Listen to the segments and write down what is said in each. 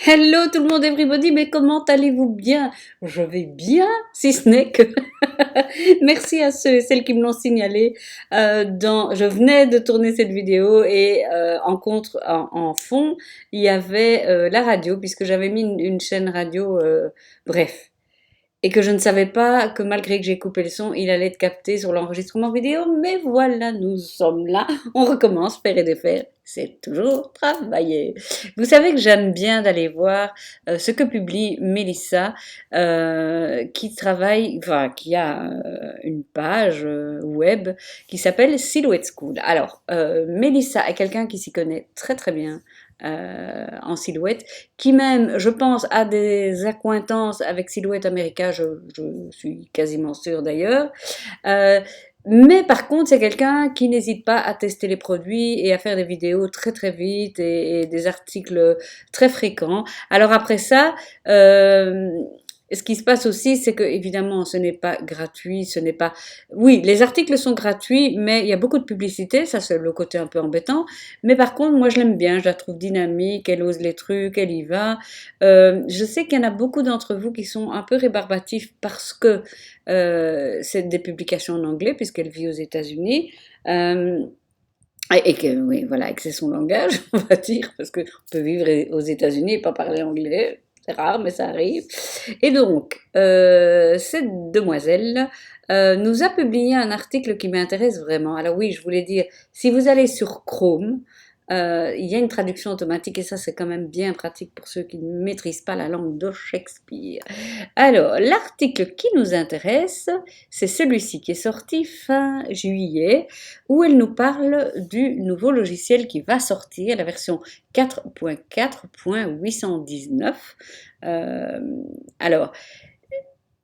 Hello tout le monde, everybody, mais comment allez-vous bien? Je vais bien, si ce n'est que merci à ceux et celles qui me l'ont signalé. Je venais de tourner cette vidéo et en fond, il y avait la radio, puisque j'avais mis une chaîne radio, bref. Et que je ne savais pas que malgré que j'ai coupé le son, il allait être capté sur l'enregistrement vidéo. Mais voilà, nous sommes là. On recommence, faire et défaire. C'est toujours travailler. Vous savez que j'aime bien d'aller voir ce que publie Mélissa, qui travaille, enfin, qui a une page web qui s'appelle Silhouette School. Alors, Mélissa est quelqu'un qui s'y connaît très très bien en silhouette, qui même, je pense, a des accointances avec Silhouette America, je suis quasiment sûre d'ailleurs. Euh, mais par contre, c'est quelqu'un qui n'hésite pas à tester les produits et à faire des vidéos très très vite et des articles très fréquents. Alors après ça, ce qui se passe aussi, c'est que évidemment, ce n'est pas gratuit, ce n'est pas. Oui, les articles sont gratuits, mais il y a beaucoup de publicité, ça c'est le côté un peu embêtant. Mais par contre, moi je l'aime bien, je la trouve dynamique, elle ose les trucs, elle y va. Je sais qu'il y en a beaucoup d'entre vous qui sont un peu rébarbatifs parce que c'est des publications en anglais, puisqu'elle vit aux États-Unis. Euh, et que, oui, voilà, et que c'est son langage, on va dire, parce qu'on peut vivre aux États-Unis et pas parler anglais. C'est rare, mais ça arrive. Et donc, cette demoiselle nous a publié un article qui m'intéresse vraiment. Alors oui, je voulais dire, si vous allez sur Chrome, il y a une traduction automatique et ça c'est quand même bien pratique pour ceux qui ne maîtrisent pas la langue de Shakespeare. Alors, l'article qui nous intéresse, c'est celui-ci qui est sorti fin juillet, où elle nous parle du nouveau logiciel qui va sortir, la version 4.4.819. Euh, alors,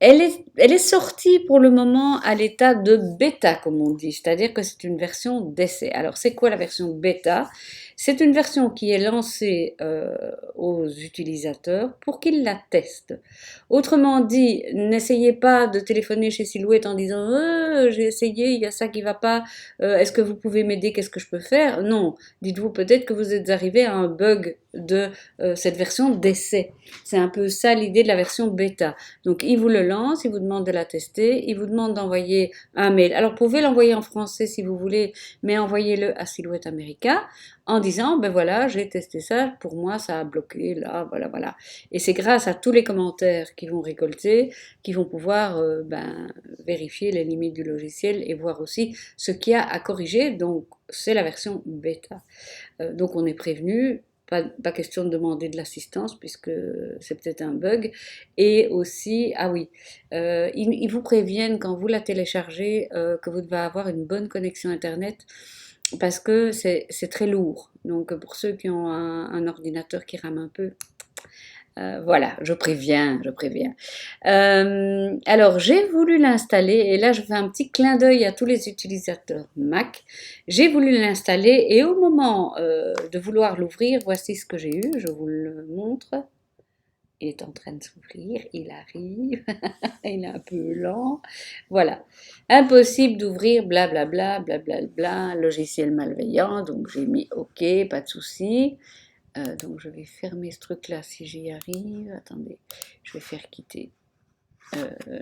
elle est sortie pour le moment à l'état de bêta, comme on dit, c'est-à-dire que c'est une version d'essai. Alors, c'est quoi la version bêta? C'est une version qui est lancée aux utilisateurs pour qu'ils la testent. Autrement dit, n'essayez pas de téléphoner chez Silhouette en disant j'ai essayé, il y a ça qui va pas, est-ce que vous pouvez m'aider, qu'est-ce que je peux faire? Non, dites-vous peut-être que vous êtes arrivé à un bug de cette version d'essai. C'est un peu ça l'idée de la version bêta. Donc il vous le lance, il vous demande de la tester, il vous demande d'envoyer un mail. Alors vous pouvez l'envoyer en français si vous voulez, mais envoyez-le à Silhouette America en disant ben voilà, j'ai testé ça, pour moi ça a bloqué là, voilà voilà. Et c'est grâce à tous les commentaires qu'ils vont récolter qu'ils vont pouvoir vérifier les limites du logiciel et voir aussi ce qu'il y a à corriger. Donc c'est la version bêta. Donc on est prévenu, pas question de demander de l'assistance puisque c'est peut-être un bug. Et aussi, ah oui, ils vous préviennent quand vous la téléchargez que vous devez avoir une bonne connexion Internet parce que c'est très lourd. Donc pour ceux qui ont un ordinateur qui rame un peu, voilà, je préviens, je préviens. Alors, j'ai voulu l'installer, et là, je fais un petit clin d'œil à tous les utilisateurs Mac. J'ai voulu l'installer, et au moment de vouloir l'ouvrir, voici ce que j'ai eu, je vous le montre. Il est en train de s'ouvrir, il arrive, il est un peu lent. Voilà. Impossible d'ouvrir, blablabla, blablabla, logiciel malveillant, donc j'ai mis OK, pas de souci. Donc je vais fermer ce truc-là si j'y arrive. Attendez, je vais faire euh,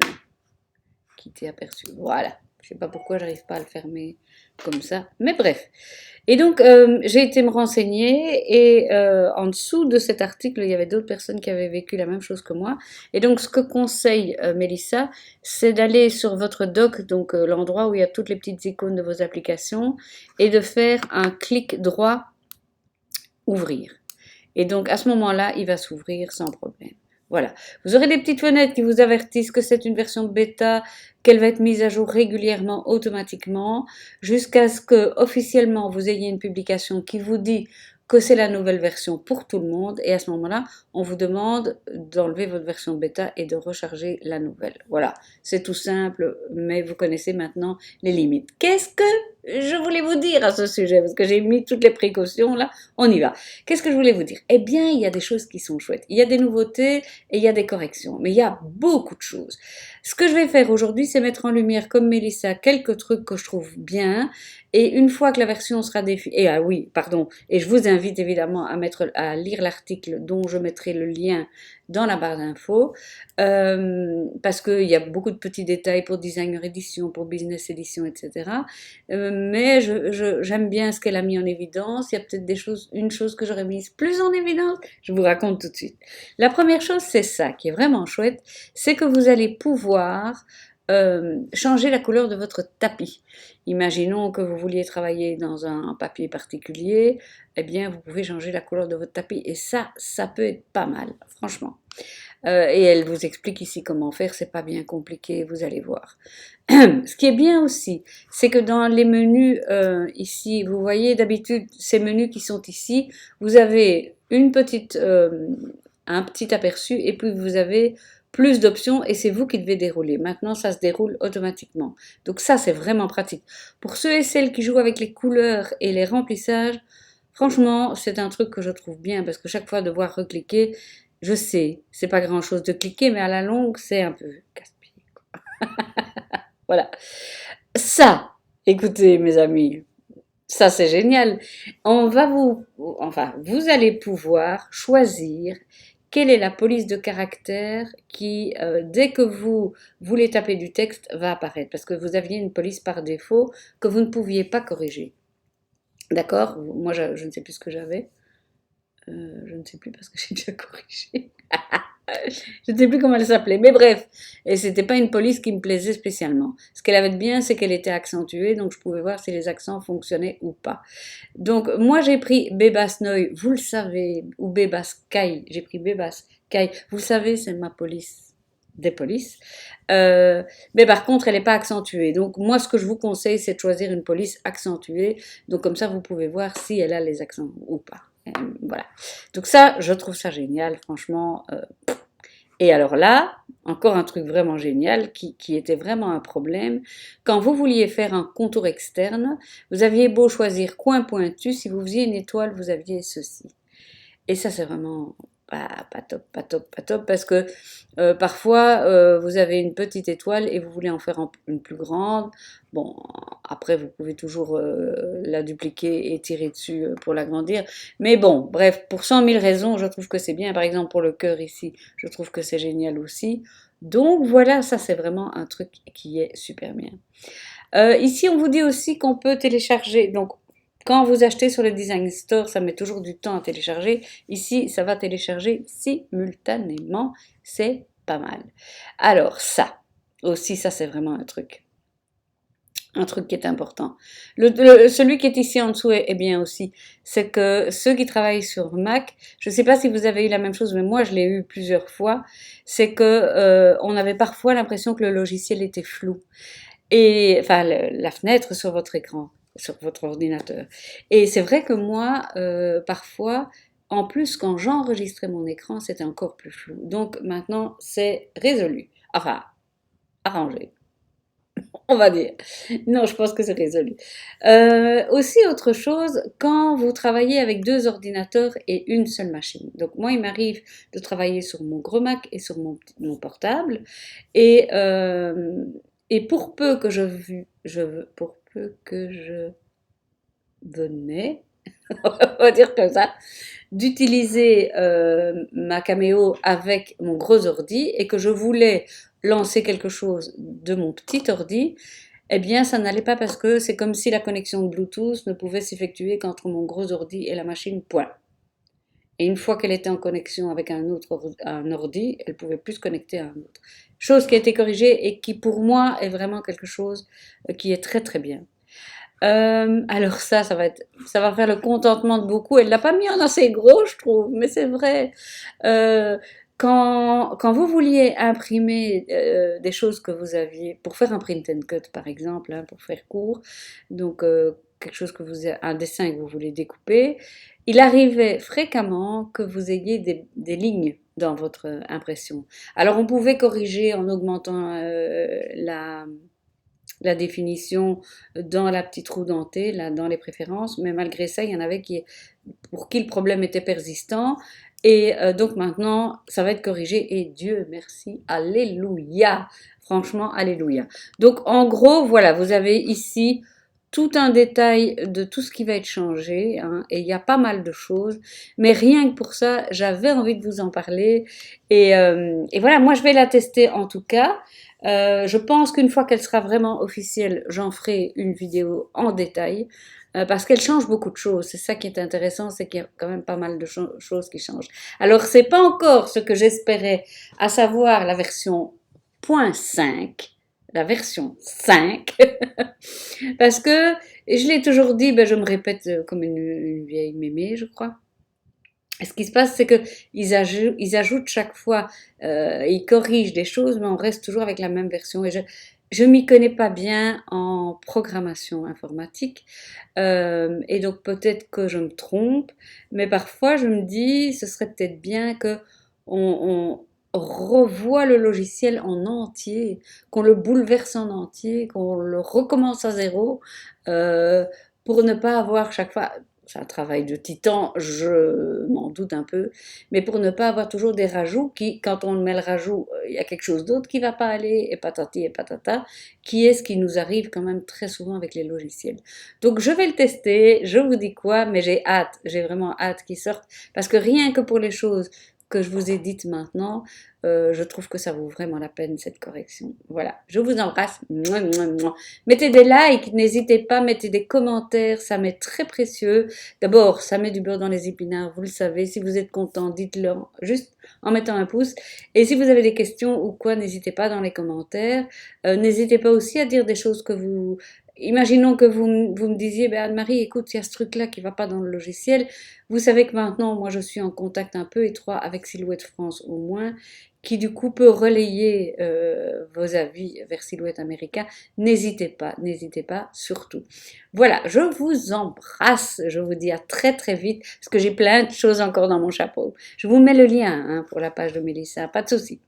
quitter aperçu. Voilà. Je sais pas pourquoi j'arrive pas à le fermer comme ça. Mais bref. Et donc j'ai été me renseigner et en dessous de cet article, il y avait d'autres personnes qui avaient vécu la même chose que moi. Et donc ce que conseille Mélissa, c'est d'aller sur votre doc, donc l'endroit où il y a toutes les petites icônes de vos applications, et de faire un clic droit ouvrir. Et donc, à ce moment-là, il va s'ouvrir sans problème. Voilà. Vous aurez des petites fenêtres qui vous avertissent que c'est une version bêta, qu'elle va être mise à jour régulièrement, automatiquement, jusqu'à ce que, officiellement, vous ayez une publication qui vous dit que c'est la nouvelle version pour tout le monde. Et à ce moment-là, on vous demande d'enlever votre version bêta et de recharger la nouvelle. Voilà. C'est tout simple, mais vous connaissez maintenant les limites. Qu'est-ce que je voulais vous dire à ce sujet, parce que j'ai mis toutes les précautions là, on y va. Qu'est-ce que je voulais vous dire? Eh bien, il y a des choses qui sont chouettes. Il y a des nouveautés et il y a des corrections, mais il y a beaucoup de choses. Ce que je vais faire aujourd'hui, c'est mettre en lumière, comme Mélissa, quelques trucs que je trouve bien. Et une fois que la version sera définie, et ah oui, pardon, et je vous invite évidemment à lire l'article dont je mettrai le lien dans la barre d'infos, parce qu'il y a beaucoup de petits détails pour Designer Edition, pour Business Edition, etc. Mais j'aime bien ce qu'elle a mis en évidence. Il y a peut-être une chose que j'aurais mise plus en évidence. Je vous raconte tout de suite. La première chose, c'est ça qui est vraiment chouette, c'est que vous allez pouvoir changer la couleur de votre tapis. Imaginons que vous vouliez travailler dans un papier particulier, eh bien vous pouvez changer la couleur de votre tapis et ça peut être pas mal, franchement. Et elle vous explique ici comment faire, c'est pas bien compliqué, vous allez voir. Ce qui est bien aussi, c'est que dans les menus ici, vous voyez d'habitude ces menus qui sont ici, vous avez un petit aperçu et puis vous avez plus d'options et c'est vous qui devez dérouler. Maintenant, ça se déroule automatiquement. Donc ça, c'est vraiment pratique. Pour ceux et celles qui jouent avec les couleurs et les remplissages, franchement, c'est un truc que je trouve bien parce que chaque fois devoir recliquer, je sais, c'est pas grand chose de cliquer, mais à la longue, c'est un peu casse-pied. Voilà. Ça, écoutez, mes amis, ça c'est génial. Vous allez pouvoir choisir quelle est la police de caractère qui, dès que vous voulez taper du texte, va apparaître. Parce que vous aviez une police par défaut que vous ne pouviez pas corriger. D'accord? Moi, je ne sais plus ce que j'avais. Je ne sais plus parce que j'ai déjà corrigé. Je ne sais plus comment elle s'appelait, mais bref. Et c'était pas une police qui me plaisait spécialement. Ce qu'elle avait de bien, c'est qu'elle était accentuée, donc je pouvais voir si les accents fonctionnaient ou pas. Donc moi j'ai pris Bébas Noy, vous le savez, ou Bébas Kai. J'ai pris Bébas Kai. Vous le savez, c'est ma police des polices. Mais par contre, elle n'est pas accentuée. Donc moi, ce que je vous conseille, c'est de choisir une police accentuée. Donc comme ça, vous pouvez voir si elle a les accents ou pas. Voilà. Donc ça, je trouve ça génial, franchement. Et alors là, encore un truc vraiment génial qui était vraiment un problème. Quand vous vouliez faire un contour externe, vous aviez beau choisir coin pointu, si vous faisiez une étoile, vous aviez ceci. Et ça, c'est vraiment pas top, pas top, pas top, parce que parfois, vous avez une petite étoile et vous voulez en faire une plus grande. Bon, après, vous pouvez toujours la dupliquer et tirer dessus pour l'agrandir. Mais bon, bref, pour 100 000 raisons, je trouve que c'est bien. Par exemple, pour le cœur ici, je trouve que c'est génial aussi. Donc voilà, ça c'est vraiment un truc qui est super bien. Ici, on vous dit aussi qu'on peut télécharger, donc quand vous achetez sur le Design Store, ça met toujours du temps à télécharger. Ici, ça va télécharger simultanément. C'est pas mal. Alors ça, aussi, ça c'est vraiment un truc. Un truc qui est important. Celui qui est ici en dessous est bien aussi. C'est que ceux qui travaillent sur Mac, je ne sais pas si vous avez eu la même chose, mais moi je l'ai eu plusieurs fois, c'est que on avait parfois l'impression que le logiciel était flou. Et enfin la fenêtre sur votre écran, sur votre ordinateur. Et c'est vrai que moi, parfois, en plus, quand j'enregistrais mon écran, c'était encore plus flou. Donc maintenant, c'est résolu. Enfin, arrangé, on va dire. Non, je pense que c'est résolu. Aussi, autre chose, quand vous travaillez avec deux ordinateurs et une seule machine. Donc moi, il m'arrive de travailler sur mon gros Mac et sur mon portable. Et, euh, et pour peu que pour peu que je venais, on va dire comme ça, d'utiliser ma Cameo avec mon gros ordi et que je voulais lancer quelque chose de mon petit ordi, eh bien ça n'allait pas parce que c'est comme si la connexion Bluetooth ne pouvait s'effectuer qu'entre mon gros ordi et la machine, point. Et une fois qu'elle était en connexion avec un ordi, elle pouvait plus se connecter à un autre. Chose qui a été corrigée et qui pour moi est vraiment quelque chose qui est très très bien. Alors ça va faire le contentement de beaucoup. Elle l'a pas mis en assez gros, je trouve, mais c'est vrai. Euh, quand vous vouliez imprimer des choses que vous aviez, pour faire un print and cut par exemple, hein, pour faire court, donc quelque chose un dessin que vous voulez découper, il arrivait fréquemment que vous ayez des lignes dans votre impression. Alors on pouvait corriger en augmentant la définition dans la petite roue dentée, là, dans les préférences, mais malgré ça, il y en avait pour qui le problème était persistant. Et donc maintenant, ça va être corrigé et Dieu merci, alléluia, franchement, alléluia. Donc en gros, voilà, vous avez ici tout un détail de tout ce qui va être changé, hein, et il y a pas mal de choses, mais rien que pour ça, j'avais envie de vous en parler, et voilà, moi je vais la tester en tout cas. Je pense qu'une fois qu'elle sera vraiment officielle, j'en ferai une vidéo en détail, parce qu'elle change beaucoup de choses. C'est ça qui est intéressant, c'est qu'il y a quand même pas mal de choses qui changent. Alors, c'est pas encore ce que j'espérais, à savoir la version .5, la version 5, parce que, et je l'ai toujours dit, ben, je me répète comme une vieille mémé, je crois. Et ce qui se passe, c'est qu'ils ajoutent chaque fois, ils corrigent des choses, mais on reste toujours avec la même version. Et je m'y connais pas bien en programmation informatique, et donc peut-être que je me trompe, mais parfois je me dis, ce serait peut-être bien que on revoie le logiciel en entier, qu'on le bouleverse en entier, qu'on le recommence à zéro, euh, pour ne pas avoir chaque fois, c'est un travail de titan, je m'en doute un peu, mais pour ne pas avoir toujours des rajouts qui, quand on met le rajout, il y a quelque chose d'autre qui va pas aller, et patati et patata, qui est ce qui nous arrive quand même très souvent avec les logiciels. Donc je vais le tester, je vous dis quoi, mais j'ai vraiment hâte qu'il sorte, parce que rien que pour les choses que je vous ai dites maintenant, je trouve que ça vaut vraiment la peine cette correction. Voilà, je vous embrasse. Mouah, mouah, mouah. Mettez des likes, n'hésitez pas, mettez des commentaires, ça m'est très précieux. D'abord, ça met du beurre dans les épinards, vous le savez. Si vous êtes content, dites-le juste en mettant un pouce. Et si vous avez des questions ou quoi, n'hésitez pas dans les commentaires. N'hésitez pas aussi à dire des choses que vous... Imaginons que vous me disiez, ben Anne-Marie, écoute, il y a ce truc-là qui va pas dans le logiciel. Vous savez que maintenant, moi, je suis en contact un peu étroit avec Silhouette France au moins, qui du coup peut relayer vos avis vers Silhouette Américain. N'hésitez pas, surtout. Voilà, je vous embrasse, je vous dis à très très vite, parce que j'ai plein de choses encore dans mon chapeau. Je vous mets le lien, hein, pour la page de Mélissa, pas de souci.